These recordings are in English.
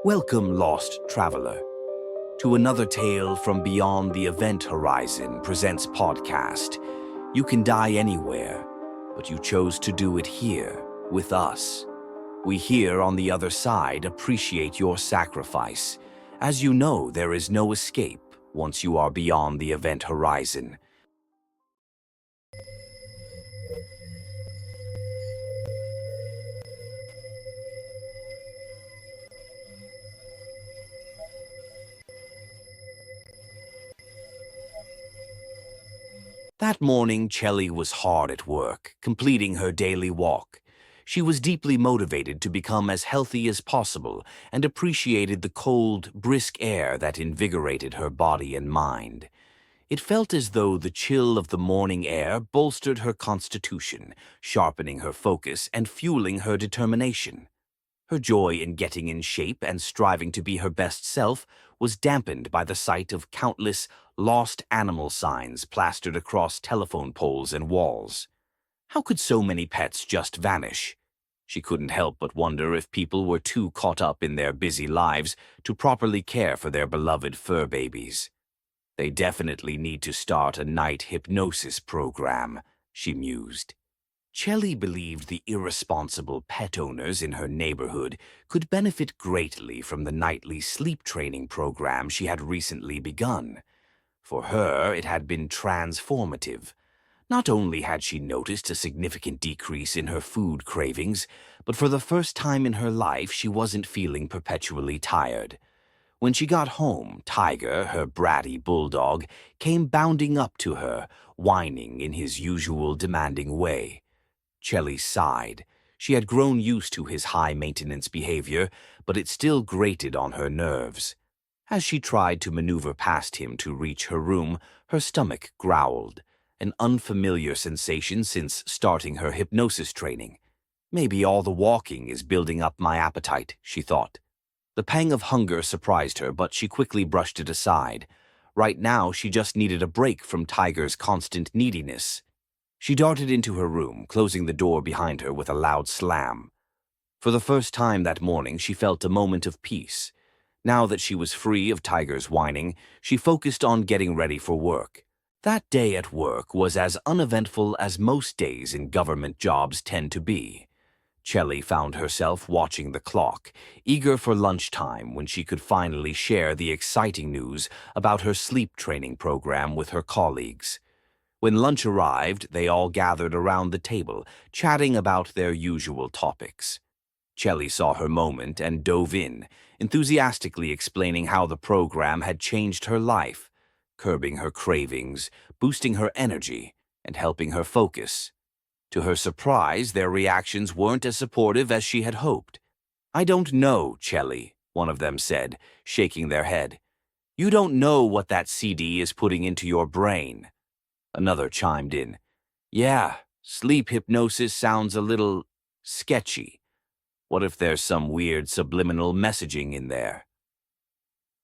Welcome, lost traveler, to another tale from beyond the event horizon presents podcast. You can die anywhere, but you chose to do it here with us. We here on the other side appreciate your sacrifice. As you know, there is no escape once you are beyond the event horizon. That morning, Chelly was hard at work, completing her daily walk. She was deeply motivated to become as healthy as possible and appreciated the cold, brisk air that invigorated her body and mind. It felt as though the chill of the morning air bolstered her constitution, sharpening her focus and fueling her determination. Her joy in getting in shape and striving to be her best self was dampened by the sight of countless lost animal signs plastered across telephone poles and walls. How could so many pets just vanish? She couldn't help but wonder if people were too caught up in their busy lives to properly care for their beloved fur babies. They definitely need to start a night hypnosis program, she mused. Chelly believed the irresponsible pet owners in her neighborhood could benefit greatly from the nightly sleep training program she had recently begun. For her, it had been transformative. Not only had she noticed a significant decrease in her food cravings, but for the first time in her life she wasn't feeling perpetually tired. When she got home, Tiger, her bratty bulldog, came bounding up to her, whining in his usual demanding way. Chelly sighed. She had grown used to his high-maintenance behavior, but it still grated on her nerves. As she tried to maneuver past him to reach her room, her stomach growled, an unfamiliar sensation since starting her hypnosis training. Maybe all the walking is building up my appetite, she thought. The pang of hunger surprised her, but she quickly brushed it aside. Right now, she just needed a break from Tiger's constant neediness. She darted into her room, closing the door behind her with a loud slam. For the first time that morning, she felt a moment of peace. Now that she was free of Tiger's whining, she focused on getting ready for work. That day at work was as uneventful as most days in government jobs tend to be. Chelly found herself watching the clock, eager for lunchtime when she could finally share the exciting news about her sleep training program with her colleagues. When lunch arrived, they all gathered around the table, chatting about their usual topics. Chelly saw her moment and dove in, enthusiastically explaining how the program had changed her life, curbing her cravings, boosting her energy, and helping her focus. To her surprise, their reactions weren't as supportive as she had hoped. "I don't know, Chelly," one of them said, shaking their head. "You don't know what that CD is putting into your brain." Another chimed in. "Yeah, sleep hypnosis sounds a little sketchy. What if there's some weird subliminal messaging in there?"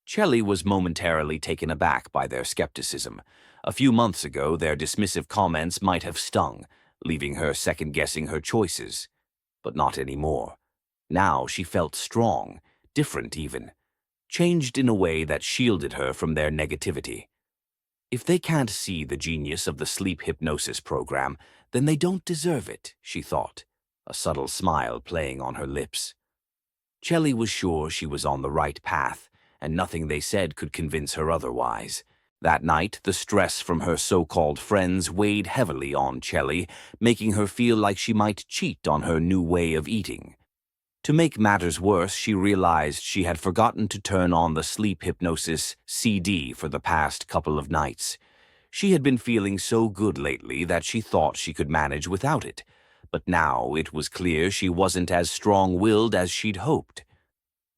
Chelly was momentarily taken aback by their skepticism. A few months ago, their dismissive comments might have stung, leaving her second-guessing her choices. But not anymore. Now she felt strong, different even, changed in a way that shielded her from their negativity. If they can't see the genius of the sleep hypnosis program, then they don't deserve it, she thought, a subtle smile playing on her lips. Chelly was sure she was on the right path, and nothing they said could convince her otherwise. That night, the stress from her so-called friends weighed heavily on Chelly, making her feel like she might cheat on her new way of eating. To make matters worse, she realized she had forgotten to turn on the sleep hypnosis CD for the past couple of nights. She had been feeling so good lately that she thought she could manage without it, but now it was clear she wasn't as strong-willed as she'd hoped.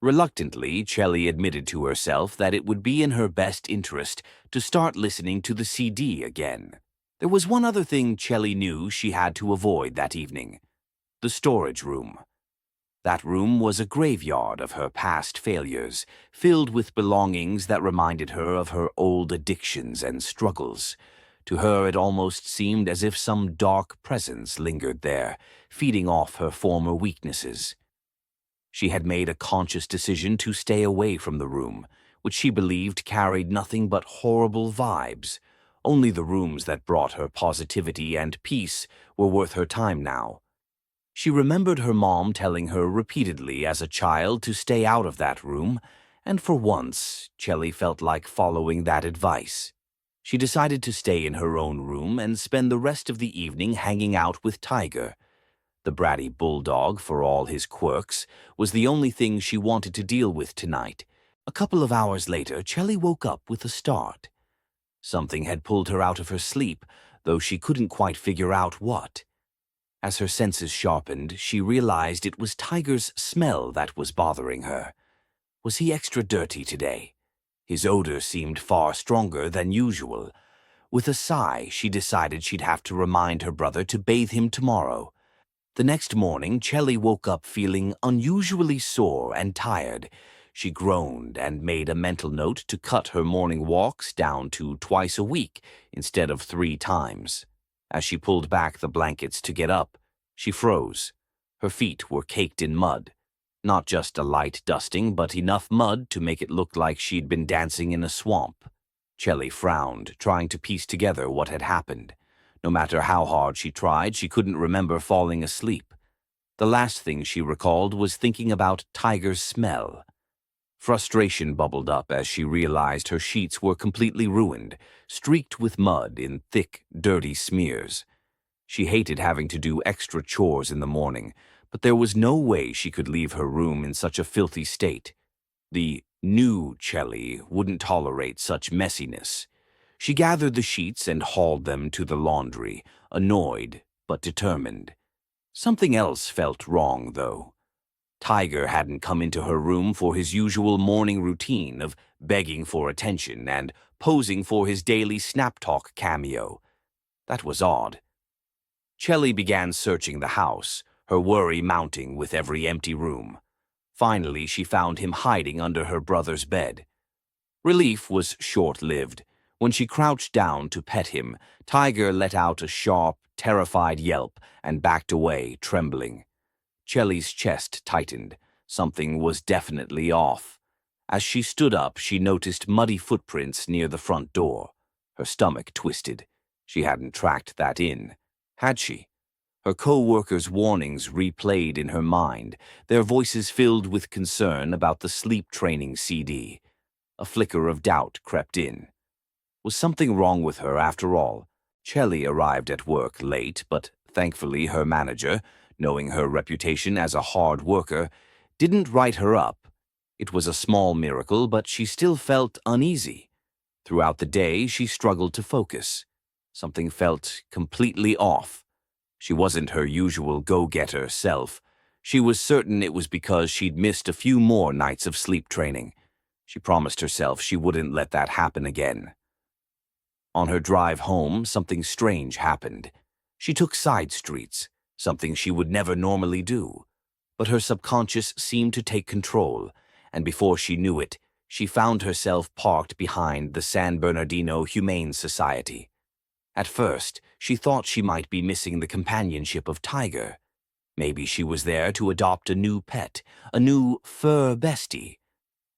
Reluctantly, Chelly admitted to herself that it would be in her best interest to start listening to the CD again. There was one other thing Chelly knew she had to avoid that evening: the storage room. That room was a graveyard of her past failures, filled with belongings that reminded her of her old addictions and struggles. To her, it almost seemed as if some dark presence lingered there, feeding off her former weaknesses. She had made a conscious decision to stay away from the room, which she believed carried nothing but horrible vibes. Only the rooms that brought her positivity and peace were worth her time now. She remembered her mom telling her repeatedly as a child to stay out of that room, and for once, Chelly felt like following that advice. She decided to stay in her own room and spend the rest of the evening hanging out with Tiger. The bratty bulldog, for all his quirks, was the only thing she wanted to deal with tonight. A couple of hours later, Chelly woke up with a start. Something had pulled her out of her sleep, though she couldn't quite figure out what. As her senses sharpened, she realized it was Tiger's smell that was bothering her. Was he extra dirty today? His odor seemed far stronger than usual. With a sigh, she decided she'd have to remind her brother to bathe him tomorrow. The next morning, Chelly woke up feeling unusually sore and tired. She groaned and made a mental note to cut her morning walks down to twice a week instead of 3 times. As she pulled back the blankets to get up, she froze. Her feet were caked in mud. Not just a light dusting, but enough mud to make it look like she'd been dancing in a swamp. Chelly frowned, trying to piece together what had happened. No matter how hard she tried, she couldn't remember falling asleep. The last thing she recalled was thinking about Tiger's smell. Frustration bubbled up as she realized her sheets were completely ruined, streaked with mud in thick, dirty smears. She hated having to do extra chores in the morning, but there was no way she could leave her room in such a filthy state. The new Chelly wouldn't tolerate such messiness. She gathered the sheets and hauled them to the laundry, annoyed but determined. Something else felt wrong, though. Tiger hadn't come into her room for his usual morning routine of begging for attention and posing for his daily Snap Talk cameo. That was odd. Chelly began searching the house, her worry mounting with every empty room. Finally, she found him hiding under her brother's bed. Relief was short-lived. When she crouched down to pet him, Tiger let out a sharp, terrified yelp and backed away, trembling. Chelly's chest tightened. Something was definitely off. As she stood up, she noticed muddy footprints near the front door. Her stomach twisted. She hadn't tracked that in, had she? Her co-workers' warnings replayed in her mind, their voices filled with concern about the sleep training CD. A flicker of doubt crept in. Was something wrong with her after all? Chelly arrived at work late, but thankfully her manager, knowing her reputation as a hard worker, didn't write her up. It was a small miracle, but she still felt uneasy. Throughout the day, she struggled to focus. Something felt completely off. She wasn't her usual go-getter self. She was certain it was because she'd missed a few more nights of sleep training. She promised herself she wouldn't let that happen again. On her drive home, something strange happened. She took side streets, something she would never normally do. But her subconscious seemed to take control, and before she knew it, she found herself parked behind the San Bernardino Humane Society. At first, she thought she might be missing the companionship of Tiger. Maybe she was there to adopt a new pet, a new fur bestie.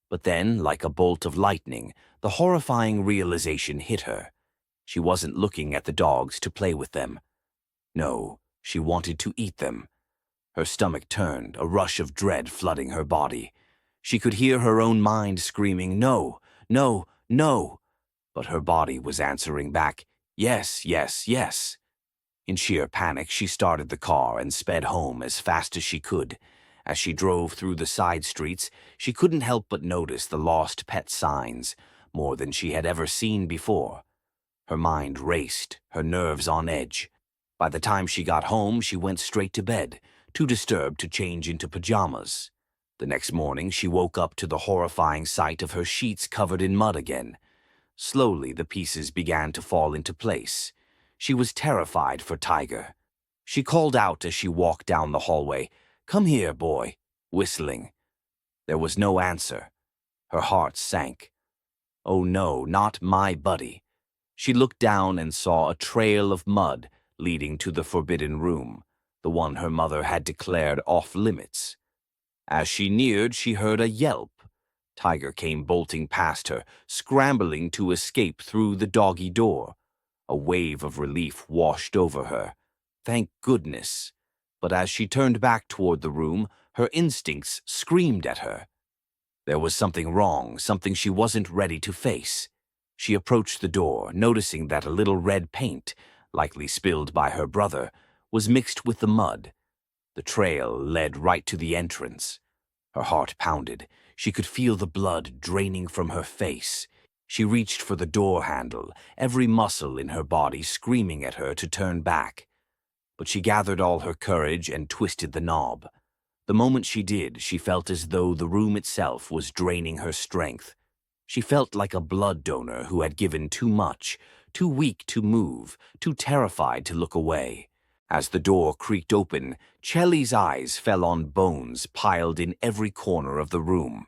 But then, like a bolt of lightning, the horrifying realization hit her. She wasn't looking at the dogs to play with them. No, she wanted to eat them. Her stomach turned, a rush of dread flooding her body. She could hear her own mind screaming, "No, no, no!" But her body was answering back, "Yes, yes, yes." In sheer panic, she started the car and sped home as fast as she could. As she drove through the side streets, she couldn't help but notice the lost pet signs, more than she had ever seen before. Her mind raced, her nerves on edge. By the time she got home, she went straight to bed, too disturbed to change into pajamas. The next morning, she woke up to the horrifying sight of her sheets covered in mud again. Slowly, the pieces began to fall into place. She was terrified for Tiger. She called out as she walked down the hallway, "Come here, boy," whistling. There was no answer. Her heart sank. Oh no, not my buddy. She looked down and saw a trail of mud leading to the forbidden room, the one her mother had declared off limits. As she neared, she heard a yelp. Tiger came bolting past her, scrambling to escape through the doggy door. A wave of relief washed over her. Thank goodness. But as she turned back toward the room, her instincts screamed at her. There was something wrong, something she wasn't ready to face. She approached the door, noticing that a little red paint, likely spilled by her brother, was mixed with the mud. The trail led right to the entrance. Her heart pounded. She could feel the blood draining from her face. She reached for the door handle, every muscle in her body screaming at her to turn back. But she gathered all her courage and twisted the knob. The moment she did, she felt as though the room itself was draining her strength. She felt like a blood donor who had given too much, too weak to move, too terrified to look away. As the door creaked open, Chelly's eyes fell on bones piled in every corner of the room.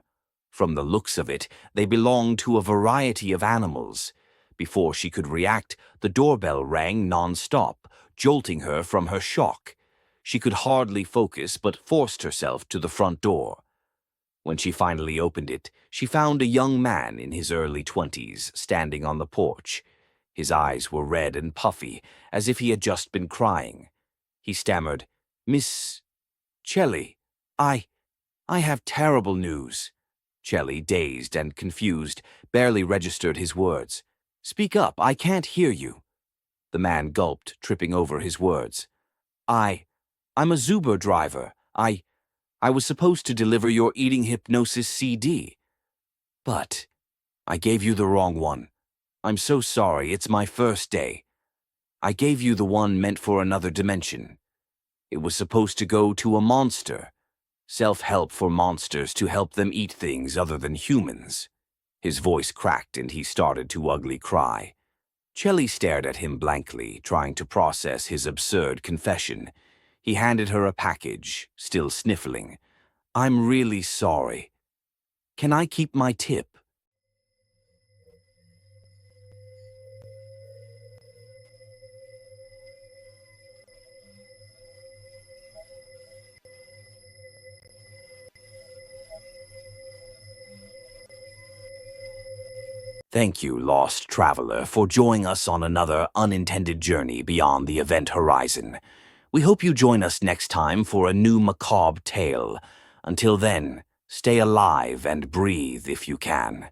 From the looks of it, they belonged to a variety of animals. Before she could react, the doorbell rang non-stop, jolting her from her shock. She could hardly focus but forced herself to the front door. When she finally opened it, she found a young man in his early 20s standing on the porch. His eyes were red and puffy, as if he had just been crying. He stammered, "Miss Chelly, I have terrible news." Chelly, dazed and confused, barely registered his words. "Speak up, I can't hear you." The man gulped, tripping over his words. I'm a Zuber driver. I was supposed to deliver your eating hypnosis CD. But I gave you the wrong one. I'm so sorry, it's my first day. I gave you the one meant for another dimension. It was supposed to go to a monster. Self-help for monsters to help them eat things other than humans. His voice cracked and he started to ugly cry. Chelly stared at him blankly, trying to process his absurd confession. He handed her a package, still sniffling. "I'm really sorry. Can I keep my tip?" Thank you, lost traveler, for joining us on another unintended journey beyond the event horizon. We hope you join us next time for a new macabre tale. Until then, stay alive and breathe if you can.